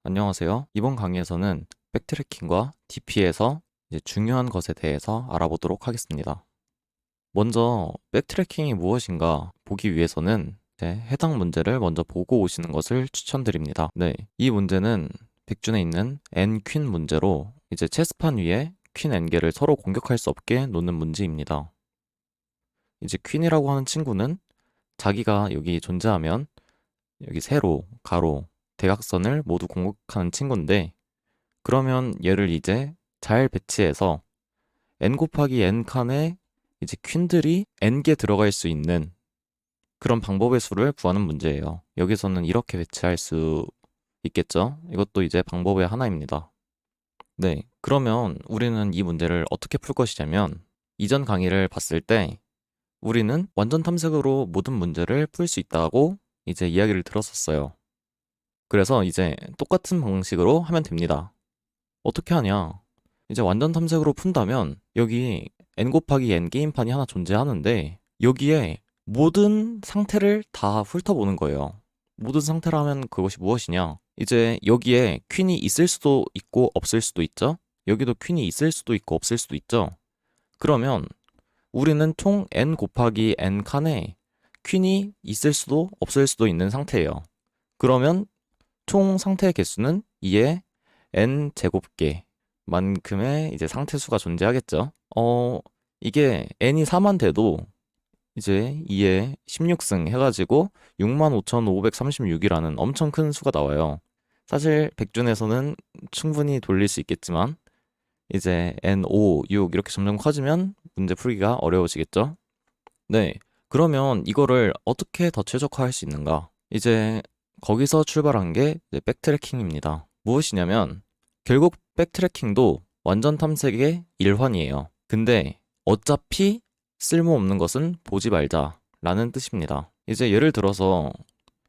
안녕하세요. 이번 강의에서는 백트래킹과 DP에서 이제 중요한 것에 대해서 알아보도록 하겠습니다. 먼저 백트래킹이 무엇인가 보기 위해서는 이제 해당 문제를 먼저 보고 오시는 것을 추천드립니다. 네, 이 문제는 백준에 있는 N 퀸 문제로 이제 체스판 위에 퀸 N개를 서로 공격할 수 없게 놓는 문제입니다. 이제 퀸이라고 하는 친구는 자기가 여기 존재하면 여기 세로, 가로, 대각선을 모두 공격하는 친구인데, 그러면 얘를 이제 잘 배치해서 n 곱하기 n 칸에 이제 퀸들이 n개 들어갈 수 있는 그런 방법의 수를 구하는 문제예요. 여기서는 이렇게 배치할 수 있겠죠? 이것도 이제 방법의 하나입니다. 네, 그러면 우리는 이 문제를 어떻게 풀 것이냐면, 이전 강의를 봤을 때 우리는 완전 탐색으로 모든 문제를 풀 수 있다고 이제 이야기를 들었었어요. 그래서 이제 똑같은 방식으로 하면 됩니다. 어떻게 하냐? 이제 완전 탐색으로 푼다면 여기 n 곱하기 n 게임판이 하나 존재하는데, 여기에 모든 상태를 다 훑어보는 거예요. 모든 상태라면 그것이 무엇이냐? 이제 여기에 퀸이 있을 수도 있고 없을 수도 있죠? 여기도 퀸이 있을 수도 있고 없을 수도 있죠? 그러면 우리는 총 n 곱하기 n 칸에 퀸이 있을 수도 없을 수도 있는 상태예요. 그러면 총 상태의 개수는 2의 n 제곱개 만큼의 이제 상태수가 존재하겠죠. 이게 n이 4만 돼도 이제 2에 16승 해가지고 65,536이라는 엄청 큰 수가 나와요. 사실 백준에서는 충분히 돌릴 수 있겠지만 이제 n5, 6 이렇게 점점 커지면 문제 풀기가 어려워지겠죠. 네, 그러면 이거를 어떻게 더 최적화할 수 있는가? 이제 거기서 출발한 게 이제 백트래킹입니다. 무엇이냐면 결국 백트래킹도 완전 탐색의 일환이에요. 근데 어차피 쓸모없는 것은 보지 말자라는 뜻입니다. 이제 예를 들어서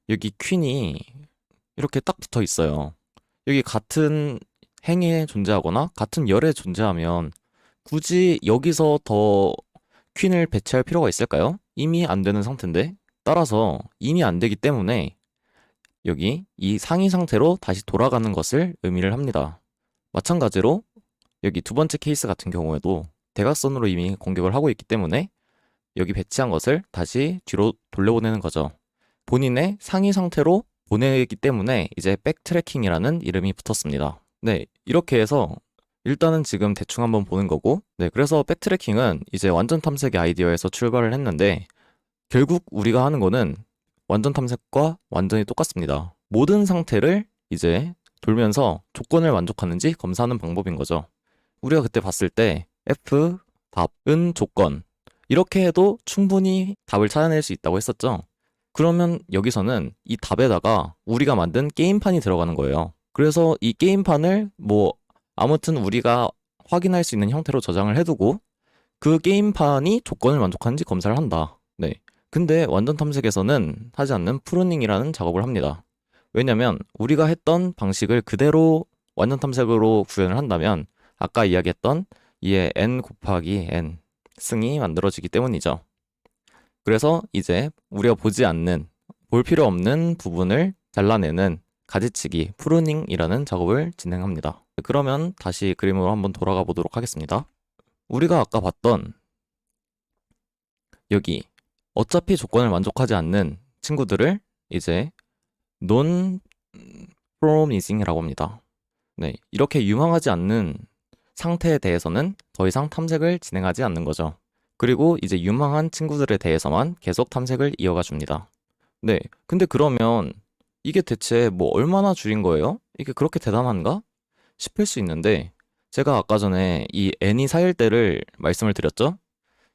여기 퀸이 이렇게 딱 붙어 있어요. 여기 같은 행에 존재하거나 같은 열에 존재하면 굳이 여기서 더 퀸을 배치할 필요가 있을까요? 이미 안 되는 상태인데. 따라서 이미 안 되기 때문에 여기 이 상위 상태로 다시 돌아가는 것을 의미를 합니다. 마찬가지로 여기 두 번째 케이스 같은 경우에도 대각선으로 이미 공격을 하고 있기 때문에 여기 배치한 것을 다시 뒤로 돌려보내는 거죠. 본인의 상위 상태로 보내기 때문에 이제 백트래킹이라는 이름이 붙었습니다. 네, 이렇게 해서 일단은 지금 대충 한번 보는 거고, 네, 그래서 백트래킹은 이제 완전 탐색의 아이디어에서 출발을 했는데, 결국 우리가 하는 거는 완전 탐색과 완전히 똑같습니다. 모든 상태를 이제 돌면서 조건을 만족하는지 검사하는 방법인 거죠. 우리가 그때 봤을 때 F 답은 조건, 이렇게 해도 충분히 답을 찾아낼 수 있다고 했었죠. 그러면 여기서는 이 답에다가 우리가 만든 게임판이 들어가는 거예요. 그래서 이 게임판을 뭐 아무튼 우리가 확인할 수 있는 형태로 저장을 해두고 그 게임판이 조건을 만족하는지 검사를 한다. 네. 근데 완전 탐색에서는 하지 않는 프루닝이라는 작업을 합니다. 왜냐면 우리가 했던 방식을 그대로 완전 탐색으로 구현을 한다면 아까 이야기했던 이의 n 곱하기 n 승이 만들어지기 때문이죠. 그래서 이제 우리가 보지 않는, 볼 필요 없는 부분을 잘라내는 가지치기, 프루닝이라는 작업을 진행합니다. 그러면 다시 그림으로 한번 돌아가 보도록 하겠습니다. 우리가 아까 봤던 여기 어차피 조건을 만족하지 않는 친구들을 이제 non promising이라고 합니다. 네, 이렇게 유망하지 않는 상태에 대해서는 더 이상 탐색을 진행하지 않는 거죠. 그리고 이제 유망한 친구들에 대해서만 계속 탐색을 이어가 줍니다. 네, 근데 그러면 이게 대체 뭐 얼마나 줄인 거예요? 이게 그렇게 대단한가? 싶을 수 있는데, 제가 아까 전에 이 n이 4일 때를 말씀을 드렸죠?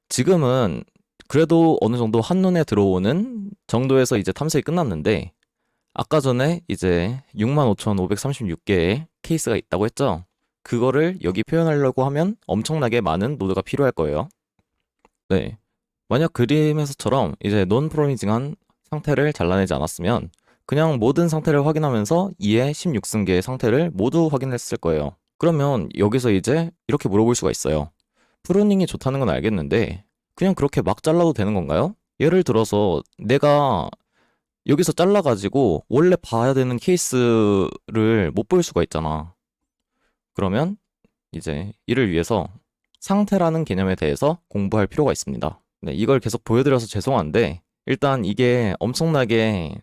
지금은 그래도 어느 정도 한눈에 들어오는 정도에서 이제 탐색이 끝났는데, 아까 전에 이제 65,536개의 케이스가 있다고 했죠? 그거를 여기 표현하려고 하면 엄청나게 많은 노드가 필요할 거예요. 네. 만약 그림에서처럼 이제 논 프로미징한 상태를 잘라내지 않았으면 그냥 모든 상태를 확인하면서 2의 16승계의 상태를 모두 확인했을 거예요. 그러면 여기서 이제 이렇게 물어볼 수가 있어요. 프루닝이 좋다는 건 알겠는데 그냥 그렇게 막 잘라도 되는 건가요? 예를 들어서 내가 여기서 잘라가지고 원래 봐야 되는 케이스를 못 볼 수가 있잖아. 그러면 이제 이를 위해서 상태라는 개념에 대해서 공부할 필요가 있습니다. 네, 이걸 계속 보여드려서 죄송한데 일단 이게 엄청나게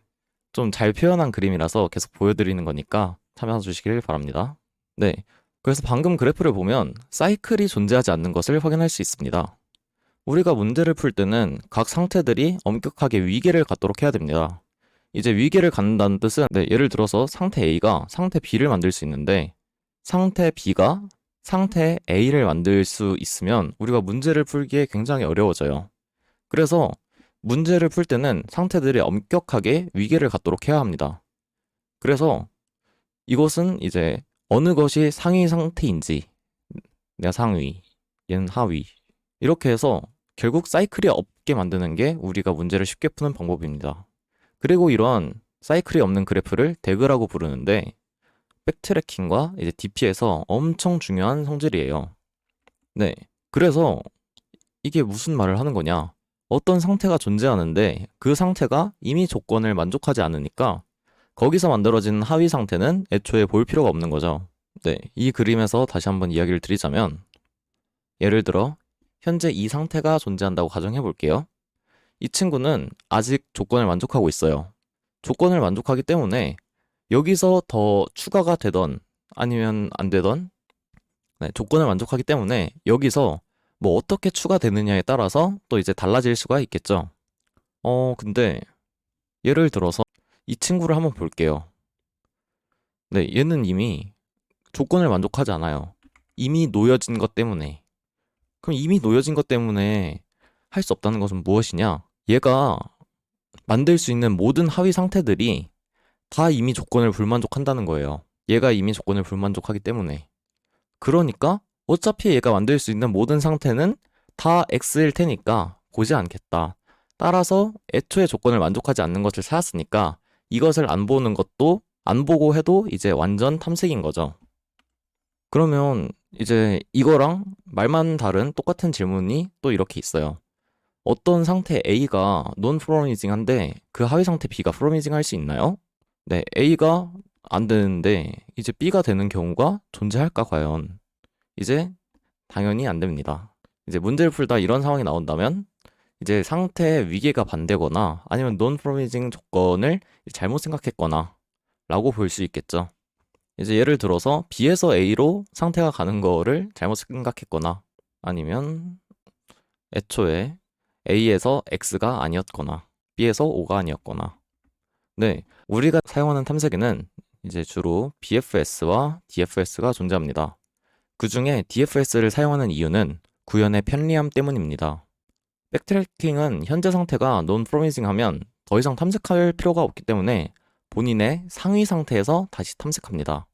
좀 잘 표현한 그림이라서 계속 보여드리는 거니까 참여해 주시길 바랍니다. 네, 그래서 방금 그래프를 보면 사이클이 존재하지 않는 것을 확인할 수 있습니다. 우리가 문제를 풀 때는 각 상태들이 엄격하게 위계를 갖도록 해야 됩니다. 이제 위계를 갖는다는 뜻은 예를 들어서 상태 A가 상태 B를 만들 수 있는데 상태 B가 상태 A를 만들 수 있으면 우리가 문제를 풀기에 굉장히 어려워져요. 그래서 문제를 풀 때는 상태들이 엄격하게 위계를 갖도록 해야 합니다. 그래서 이것은 이제 어느 것이 상위 상태인지, 내가 상위, 얘는 하위, 이렇게 해서 결국 사이클이 없게 만드는 게 우리가 문제를 쉽게 푸는 방법입니다. 그리고 이런 사이클이 없는 그래프를 대그라고 부르는데 백트래킹과 이제 DP에서 엄청 중요한 성질이에요. 네, 그래서 이게 무슨 말을 하는 거냐? 어떤 상태가 존재하는데 그 상태가 이미 조건을 만족하지 않으니까 거기서 만들어진 하위 상태는 애초에 볼 필요가 없는 거죠. 네, 이 그림에서 다시 한번 이야기를 드리자면 예를 들어 현재 이 상태가 존재한다고 가정해 볼게요. 이 친구는 아직 조건을 만족하고 있어요. 조건을 만족하기 때문에 여기서 더 추가가 되던 아니면 안 되던 조건을 만족하기 때문에 여기서 뭐 어떻게 추가되느냐에 따라서 또 이제 달라질 수가 있겠죠. 근데 예를 들어서 이 친구를 한번 볼게요. 네, 얘는 이미 조건을 만족하지 않아요. 이미 놓여진 것 때문에. 그럼 이미 놓여진 것 때문에 할 수 없다는 것은 무엇이냐? 얘가 만들 수 있는 모든 하위 상태들이 다 이미 조건을 불만족한다는 거예요. 얘가 이미 조건을 불만족하기 때문에. 그러니까 어차피 얘가 만들 수 있는 모든 상태는 다 X일 테니까 보지 않겠다. 따라서 애초에 조건을 만족하지 않는 것을 찾았으니까 이것을 안 보는 것도 안 보고 해도 이제 완전 탐색인 거죠. 그러면 이제 이거랑 말만 다른 똑같은 질문이 또 이렇게 있어요. 어떤 상태 A가 논 프로미징한데 그 하위 상태 B가 프로미징 할 수 있나요? 네, A가 안 되는데 이제 B가 되는 경우가 존재할까 과연? 이제 당연히 안 됩니다. 이제 문제를 풀다 이런 상황이 나온다면 이제 상태의 위계가 반대거나 아니면 논 프로미징 조건을 잘못 생각했거나 라고 볼 수 있겠죠. 이제 예를 들어서 B에서 A로 상태가 가는 거를 잘못 생각했거나 아니면 애초에 A에서 X가 아니었거나 B에서 O가 아니었거나 네, 우리가 사용하는 탐색에는 이제 주로 BFS와 DFS가 존재합니다. 그 중에 DFS를 사용하는 이유는 구현의 편리함 때문입니다. 백트래킹은 현재 상태가 논 프로미징 하면 더 이상 탐색할 필요가 없기 때문에 본인의 상위 상태에서 다시 탐색합니다.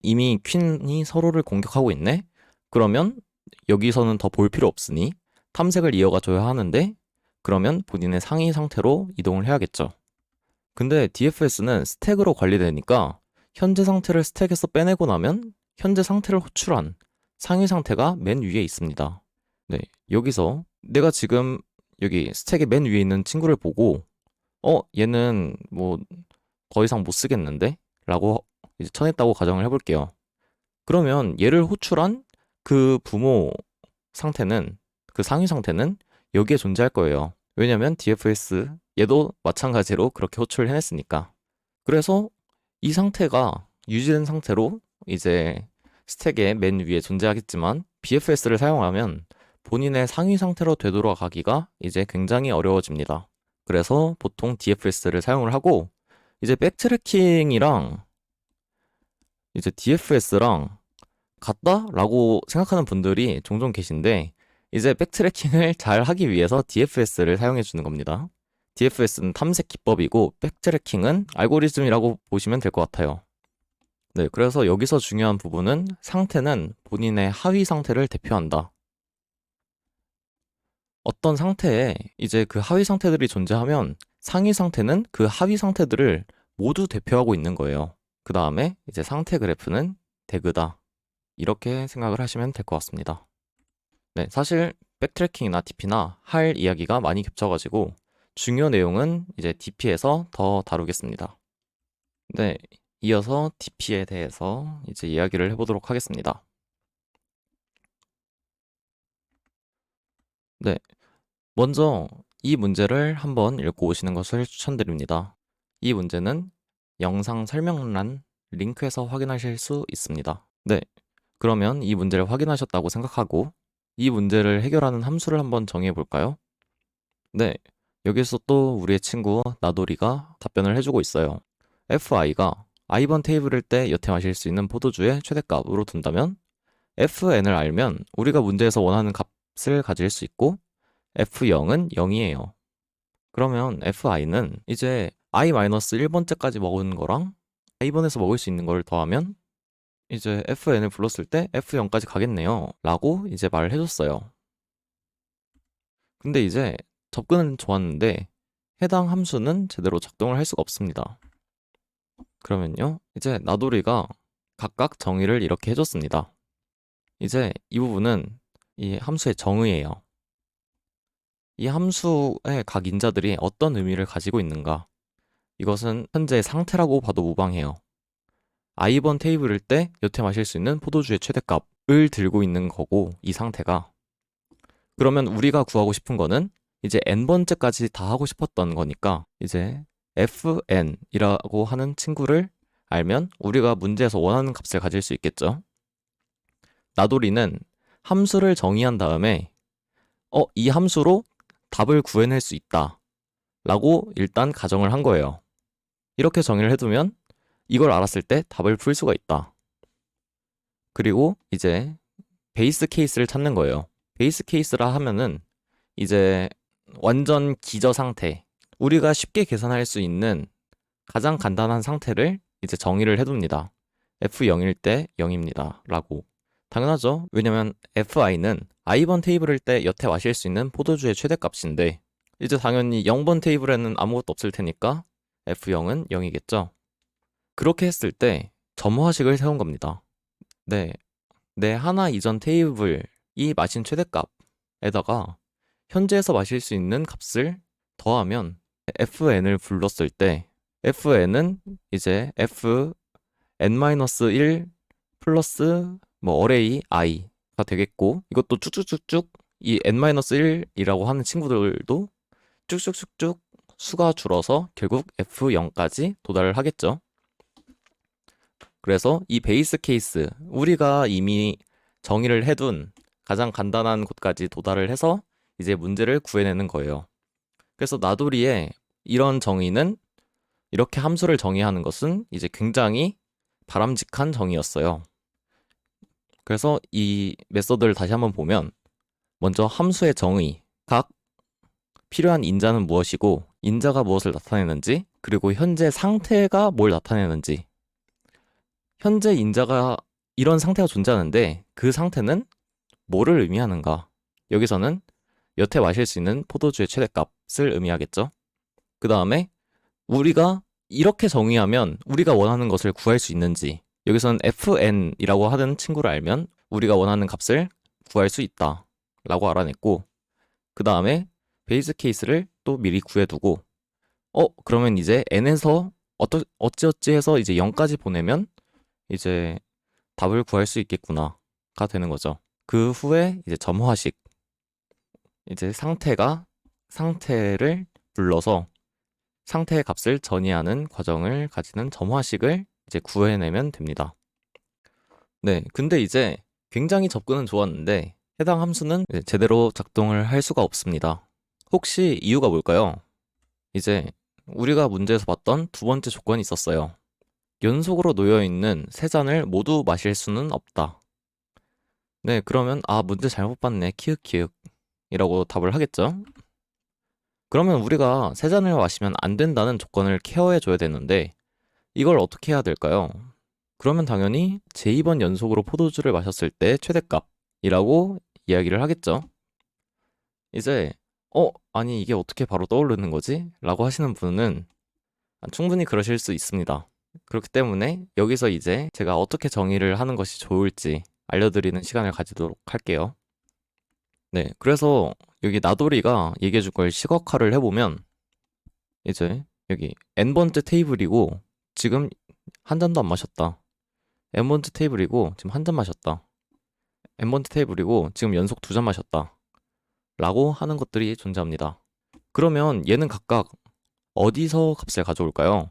이미 퀸이 서로를 공격하고 있네? 그러면 여기서는 더 볼 필요 없으니 탐색을 이어가 줘야 하는데 그러면 본인의 상위 상태로 이동을 해야겠죠. 근데 DFS는 스택으로 관리되니까 현재 상태를 스택에서 빼내고 나면 현재 상태를 호출한 상위 상태가 맨 위에 있습니다. 네, 여기서 내가 지금 여기 스택의 맨 위에 있는 친구를 보고 얘는 뭐 더 이상 못 쓰겠는데? 라고 이제 쳐냈다고 가정을 해볼게요. 그러면 얘를 호출한 그 부모 상태는 그 상위 상태는 여기에 존재할 거예요. 왜냐면 DFS 얘도 마찬가지로 그렇게 호출을 해냈으니까. 그래서 이 상태가 유지된 상태로 이제 스택의 맨 위에 존재하겠지만 BFS를 사용하면 본인의 상위 상태로 되돌아가기가 이제 굉장히 어려워집니다. 그래서 보통 DFS를 사용을 하고 이제 백트래킹이랑 이제 DFS랑 같다라고 생각하는 분들이 종종 계신데 이제 백트래킹을 잘 하기 위해서 DFS를 사용해 주는 겁니다. DFS는 탐색 기법이고 백트래킹은 알고리즘이라고 보시면 될 것 같아요. 네, 그래서 여기서 중요한 부분은 상태는 본인의 하위 상태를 대표한다. 어떤 상태에 이제 그 하위 상태들이 존재하면 상위 상태는 그 하위 상태들을 모두 대표하고 있는 거예요. 그 다음에 이제 상태 그래프는 대그다. 이렇게 생각을 하시면 될 것 같습니다. 네, 사실 백트래킹이나 TP나 할 이야기가 많이 겹쳐가지고 중요 내용은 이제 DP에서 더 다루겠습니다. 네, 이어서 DP에 대해서 이제 이야기를 해보도록 하겠습니다. 네, 먼저 이 문제를 한번 읽고 오시는 것을 추천드립니다. 이 문제는 영상 설명란 링크에서 확인하실 수 있습니다. 네, 그러면 이 문제를 확인하셨다고 생각하고 이 문제를 해결하는 함수를 한번 정해 볼까요? 네, 여기서 또 우리의 친구 나돌이가 답변을 해주고 있어요. fi가 i번 테이블일 때 여태 마실 수 있는 포도주의 최대값으로 둔다면 fn을 알면 우리가 문제에서 원하는 값을 가질 수 있고 f0은 0이에요. 그러면 fi는 이제 i-1번째까지 먹은 거랑 i번에서 먹을 수 있는 걸 더하면 이제 fn을 불렀을 때 f0까지 가겠네요 라고 이제 말을 해줬어요. 근데 이제 접근은 좋았는데 해당 함수는 제대로 작동을 할 수가 없습니다. 그러면요, 이제 나돌이가 각각 정의를 이렇게 해줬습니다. 이제 이 부분은 이 함수의 정의예요. 이 함수의 각 인자들이 어떤 의미를 가지고 있는가? 이것은 현재 상태라고 봐도 무방해요. i번 테이블일 때 여태 마실 수 있는 포도주의 최대값을 들고 있는 거고, 이 상태가. 그러면 우리가 구하고 싶은 거는 이제 n번째까지 다 하고 싶었던 거니까 이제 fn이라고 하는 친구를 알면 우리가 문제에서 원하는 값을 가질 수 있겠죠. 나돌이는 함수를 정의한 다음에 이 함수로 답을 구해낼 수 있다 라고 일단 가정을 한 거예요. 이렇게 정의를 해두면 이걸 알았을 때 답을 풀 수가 있다. 그리고 이제 베이스 케이스를 찾는 거예요. 베이스 케이스라 하면은 이제 완전 기저 상태, 우리가 쉽게 계산할 수 있는 가장 간단한 상태를 이제 정의를 해둡니다. f0일 때 0입니다 라고. 당연하죠. 왜냐면 fi는 i번 테이블일 때 여태 마실 수 있는 포도주의 최대값인데 이제 당연히 0번 테이블에는 아무것도 없을 테니까 f0은 0이겠죠. 그렇게 했을 때 점화식을 세운 겁니다. 네, 내 하나 이전 테이블이 마신 최대값에다가 현재에서 마실 수 있는 값을 더하면 fn을 불렀을 때 fn은 이제 fn-1 플러스 뭐 array i가 되겠고, 이것도 쭉쭉쭉쭉 이 n-1이라고 하는 친구들도 쭉쭉쭉쭉 수가 줄어서 결국 f0까지 도달을 하겠죠. 그래서 이 베이스 케이스, 우리가 이미 정의를 해둔 가장 간단한 곳까지 도달을 해서 이제 문제를 구해내는 거예요. 그래서 나돌이의 이런 정의는, 이렇게 함수를 정의하는 것은 이제 굉장히 바람직한 정의였어요. 그래서 이 메서드를 다시 한번 보면 먼저 함수의 정의, 각 필요한 인자는 무엇이고 인자가 무엇을 나타내는지, 그리고 현재 상태가 뭘 나타내는지, 현재 인자가 이런 상태가 존재하는데 그 상태는 뭐를 의미하는가? 여기서는 여태 마실 수 있는 포도주의 최대값을 의미하겠죠. 그 다음에 우리가 이렇게 정의하면 우리가 원하는 것을 구할 수 있는지, 여기서는 fn이라고 하는 친구를 알면 우리가 원하는 값을 구할 수 있다 라고 알아냈고, 그 다음에 베이스 케이스를 또 미리 구해두고 그러면 이제 n에서 어찌어찌 해서 이제 0까지 보내면 이제 답을 구할 수 있겠구나가 되는 거죠. 그 후에 이제 점화식, 이제 상태를 불러서 상태의 값을 전이하는 과정을 가지는 점화식을 이제 구해내면 됩니다. 네, 근데 이제 굉장히 접근은 좋았는데 해당 함수는 제대로 작동을 할 수가 없습니다. 혹시 이유가 뭘까요? 이제 우리가 문제에서 봤던 두 번째 조건이 있었어요. 연속으로 놓여있는 세 잔을 모두 마실 수는 없다. 네, 그러면 문제 잘못 봤네, 키읔키읔 이라고 답을 하겠죠. 그러면 우리가 세 잔을 마시면 안 된다는 조건을 케어해줘야 되는데 이걸 어떻게 해야 될까요? 그러면 당연히 제2번 연속으로 포도주를 마셨을 때 최대값이라고 이야기를 하겠죠. 이제 아니 이게 어떻게 바로 떠오르는 거지? 라고 하시는 분은 충분히 그러실 수 있습니다. 그렇기 때문에 여기서 이제 제가 어떻게 정의를 하는 것이 좋을지 알려드리는 시간을 가지도록 할게요. 네, 그래서 여기 나돌이가 얘기해준 걸 시각화를 해보면 이제 여기 n번째 테이블이고 지금 한 잔도 안 마셨다. n번째 테이블이고 지금 한 잔 마셨다. n번째 테이블이고 지금 연속 두 잔 마셨다. 라고 하는 것들이 존재합니다. 그러면 얘는 각각 어디서 값을 가져올까요?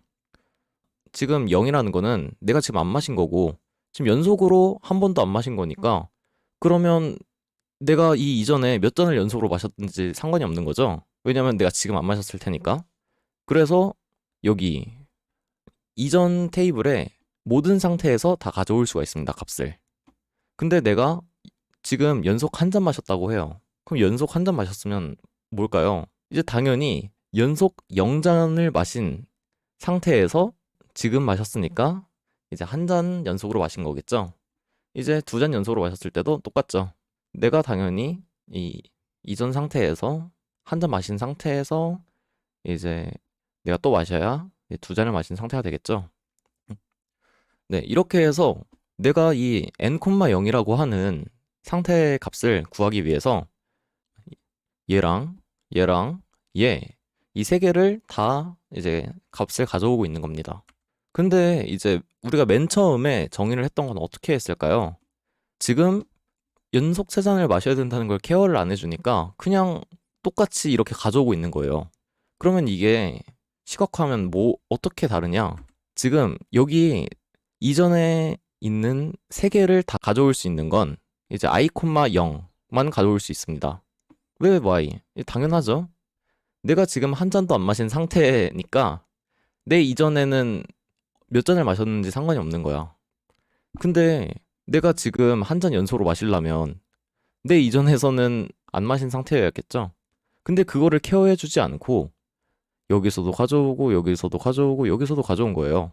지금 0이라는 거는 내가 지금 안 마신 거고 지금 연속으로 한 번도 안 마신 거니까 그러면 내가 이 이전에 몇 잔을 연속으로 마셨든지 상관이 없는 거죠. 왜냐면 내가 지금 안 마셨을 테니까. 그래서 여기 이전 테이블에 모든 상태에서 다 가져올 수가 있습니다, 값을. 근데 내가 지금 연속 한 잔 마셨다고 해요. 그럼 연속 한 잔 마셨으면 뭘까요? 이제 당연히 연속 0잔을 마신 상태에서 지금 마셨으니까 이제 한 잔 연속으로 마신 거겠죠? 이제 두 잔 연속으로 마셨을 때도 똑같죠. 내가 당연히 이 이전 상태에서 한 잔 마신 상태에서 이제 내가 또 마셔야 두 잔을 마신 상태가 되겠죠. 네, 이렇게 해서 내가 이 n,0이라고 하는 상태의 값을 구하기 위해서 얘랑 얘랑 얘 이 세 개를 다 이제 값을 가져오고 있는 겁니다. 근데 이제 우리가 맨 처음에 정의를 했던 건 어떻게 했을까요? 지금 연속 세 잔을 마셔야 된다는 걸 케어를 안 해주니까 그냥 똑같이 이렇게 가져오고 있는 거예요. 그러면 이게 시각화하면 뭐 어떻게 다르냐? 지금 여기 이전에 있는 세 개를 다 가져올 수 있는 건 이제 i, 0만 가져올 수 있습니다. 왜 y? 당연하죠. 내가 지금 한 잔도 안 마신 상태니까 내 이전에는 몇 잔을 마셨는지 상관이 없는 거야. 근데 내가 지금 한 잔 연속으로 마시려면 내 이전에서는 안 마신 상태여야겠죠? 근데 그거를 케어해주지 않고 여기서도 가져오고 여기서도 가져오고 여기서도 가져온 거예요.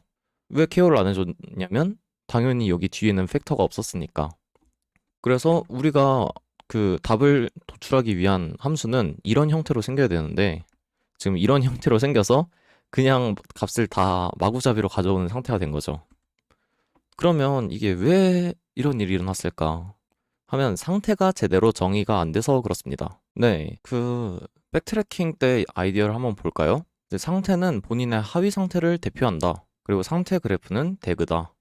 왜 케어를 안 해줬냐면 당연히 여기 뒤에는 팩터가 없었으니까. 그래서 우리가 그 답을 도출하기 위한 함수는 이런 형태로 생겨야 되는데 지금 이런 형태로 생겨서 그냥 값을 다 마구잡이로 가져오는 상태가 된 거죠. 그러면 이게 왜 이런 일이 일어났을까 하면 상태가 제대로 정의가 안 돼서 그렇습니다. 네, 그 백트래킹 때 아이디어를 한번 볼까요? 이제 상태는 본인의 하위 상태를 대표한다. 그리고 상태 그래프는 대그다.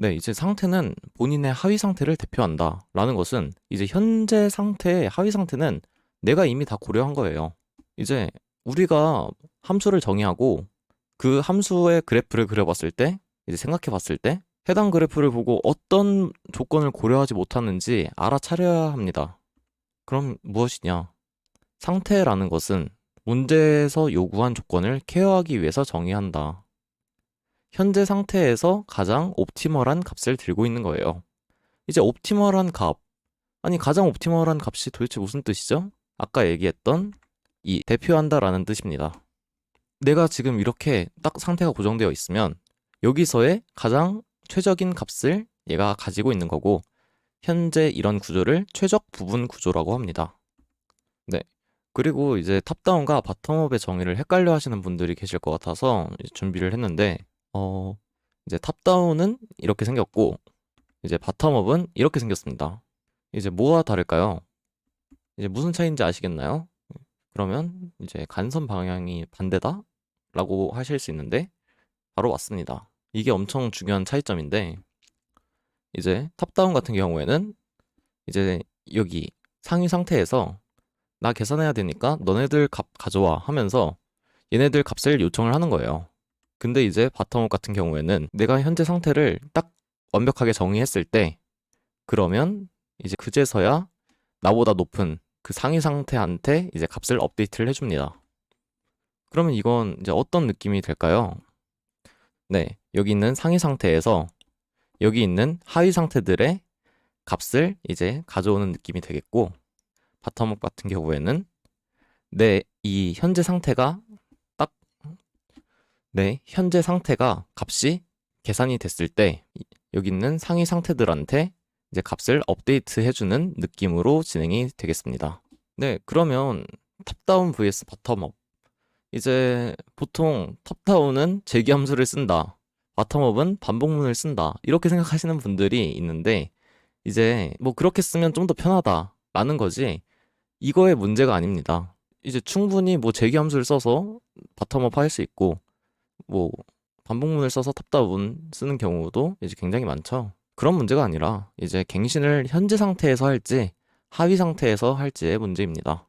네, 이제 상태는 본인의 하위 상태를 대표한다. 라는 것은 이제 현재 상태의 하위 상태는 내가 이미 다 고려한 거예요. 이제 우리가 함수를 정의하고 그 함수의 그래프를 그려봤을 때, 이제 생각해봤을 때, 해당 그래프를 보고 어떤 조건을 고려하지 못하는지 알아차려야 합니다. 그럼 무엇이냐? 상태라는 것은 문제에서 요구한 조건을 케어하기 위해서 정의한다. 현재 상태에서 가장 옵티멀한 값을 들고 있는 거예요. 이제 옵티멀한 값, 아니 가장 옵티멀한 값이 도대체 무슨 뜻이죠? 아까 얘기했던 이 대표한다라는 뜻입니다. 내가 지금 이렇게 딱 상태가 고정되어 있으면 여기서의 가장 최적인 값을 얘가 가지고 있는 거고 현재 이런 구조를 최적 부분 구조라고 합니다. 네. 그리고 이제 탑다운과 바텀업의 정의를 헷갈려 하시는 분들이 계실 것 같아서 준비를 했는데 이제 탑다운은 이렇게 생겼고 이제 바텀업은 이렇게 생겼습니다. 이제 뭐가 다를까요? 이제 무슨 차이인지 아시겠나요? 그러면 이제 간선 방향이 반대다? 라고 하실 수 있는데 바로 맞습니다. 이게 엄청 중요한 차이점인데 이제 탑다운 같은 경우에는 이제 여기 상위 상태에서 나 계산해야 되니까 너네들 값 가져와 하면서 얘네들 값을 요청을 하는 거예요. 근데 이제 바텀업 같은 경우에는 내가 현재 상태를 딱 완벽하게 정의했을 때 그러면 이제 그제서야 나보다 높은 그 상위 상태한테 이제 값을 업데이트를 해줍니다. 그러면 이건 이제 어떤 느낌이 될까요? 네, 여기 있는 상위 상태에서 여기 있는 하위 상태들의 값을 이제 가져오는 느낌이 되겠고 바텀업 같은 경우에는 내 이 현재 상태가 딱 내 현재 상태가 값이 계산이 됐을 때 여기 있는 상위 상태들한테 이제 값을 업데이트 해주는 느낌으로 진행이 되겠습니다. 네, 그러면 탑다운 vs 바텀업. 이제 보통 탑다운은 재기함수를 쓴다. 바텀업은 반복문을 쓴다. 이렇게 생각하시는 분들이 있는데 이제 뭐 그렇게 쓰면 좀 더 편하다 라는 거지 이거의 문제가 아닙니다. 이제 충분히 뭐 재기함수를 써서 바텀업 할 수 있고, 뭐 반복문을 써서 탑다운 쓰는 경우도 이제 굉장히 많죠. 그런 문제가 아니라 이제 갱신을 현재 상태에서 할지 하위 상태에서 할지의 문제입니다.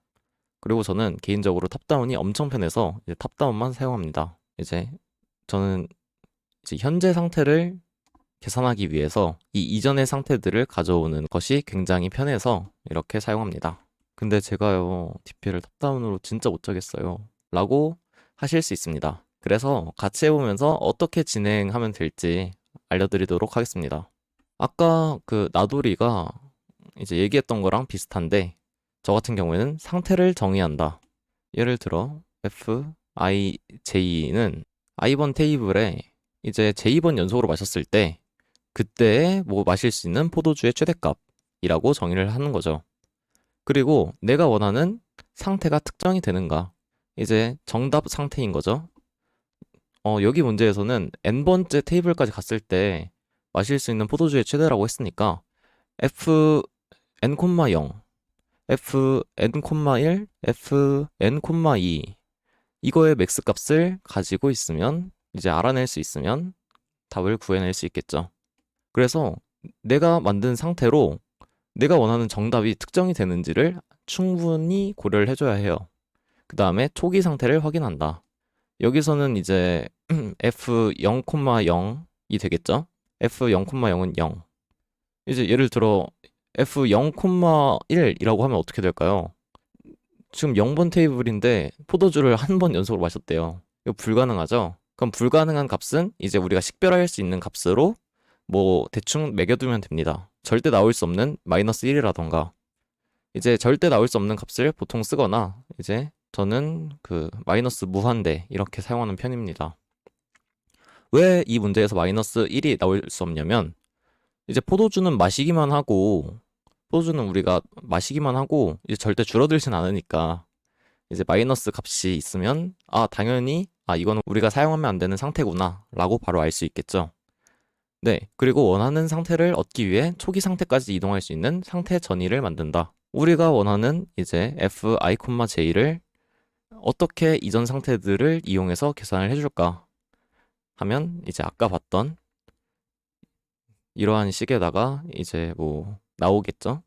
그리고 저는 개인적으로 탑다운이 엄청 편해서 이제 탑다운만 사용합니다. 이제 저는 이제 현재 상태를 계산하기 위해서 이 이전의 상태들을 가져오는 것이 굉장히 편해서 이렇게 사용합니다. 근데 제가요, DP를 탑다운으로 진짜 못 짜겠어요. 라고 하실 수 있습니다. 그래서 같이 해보면서 어떻게 진행하면 될지 알려드리도록 하겠습니다. 아까 그 나돌이가 이제 얘기했던 거랑 비슷한데, 저 같은 경우에는 상태를 정의한다. 예를 들어 FIJ는 I번 테이블에 이제 J번 연속으로 마셨을 때 그때에 뭐 마실 수 있는 포도주의 최대값이라고 정의를 하는 거죠. 그리고 내가 원하는 상태가 특정이 되는가? 이제 정답 상태인 거죠. 여기 문제에서는 n번째 테이블까지 갔을 때 마실 수 있는 포도주의 최대라고 했으니까 fn, 0, fn,1, fn,2 이거의 맥스 값을 가지고 있으면 이제 알아낼 수 있으면 답을 구해낼 수 있겠죠. 그래서 내가 만든 상태로 내가 원하는 정답이 특정이 되는지를 충분히 고려를 해줘야 해요. 그 다음에 초기 상태를 확인한다. 여기서는 이제 f0,0이 되겠죠? f0,0은 0. 이제 예를 들어 f0,1이라고 하면 어떻게 될까요? 지금 0번 테이블인데 포도주를 한 번 연속으로 마셨대요. 이거 불가능하죠? 그럼 불가능한 값은 이제 우리가 식별할 수 있는 값으로 뭐 대충 매겨두면 됩니다. 절대 나올 수 없는 마이너스 1이라던가 이제 절대 나올 수 없는 값을 보통 쓰거나 이제 저는 그 마이너스 무한대 이렇게 사용하는 편입니다. 왜 이 문제에서 마이너스 1이 나올 수 없냐면 이제 포도주는 마시기만 하고 포도주는 우리가 마시기만 하고 이제 절대 줄어들진 않으니까 이제 마이너스 값이 있으면 당연히 이거는 우리가 사용하면 안 되는 상태구나 라고 바로 알 수 있겠죠. 네, 그리고 원하는 상태를 얻기 위해 초기 상태까지 이동할 수 있는 상태 전이를 만든다. 우리가 원하는 이제 fi,j를 어떻게 이전 상태들을 이용해서 계산을 해줄까 하면 이제 아까 봤던 이러한 식에다가 이제 뭐 나오겠죠.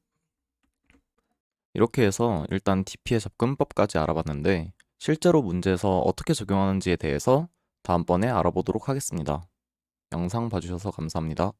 이렇게 해서 일단 DP의 접근법까지 알아봤는데 실제로 문제에서 어떻게 적용하는지에 대해서 다음번에 알아보도록 하겠습니다. 영상 봐주셔서 감사합니다.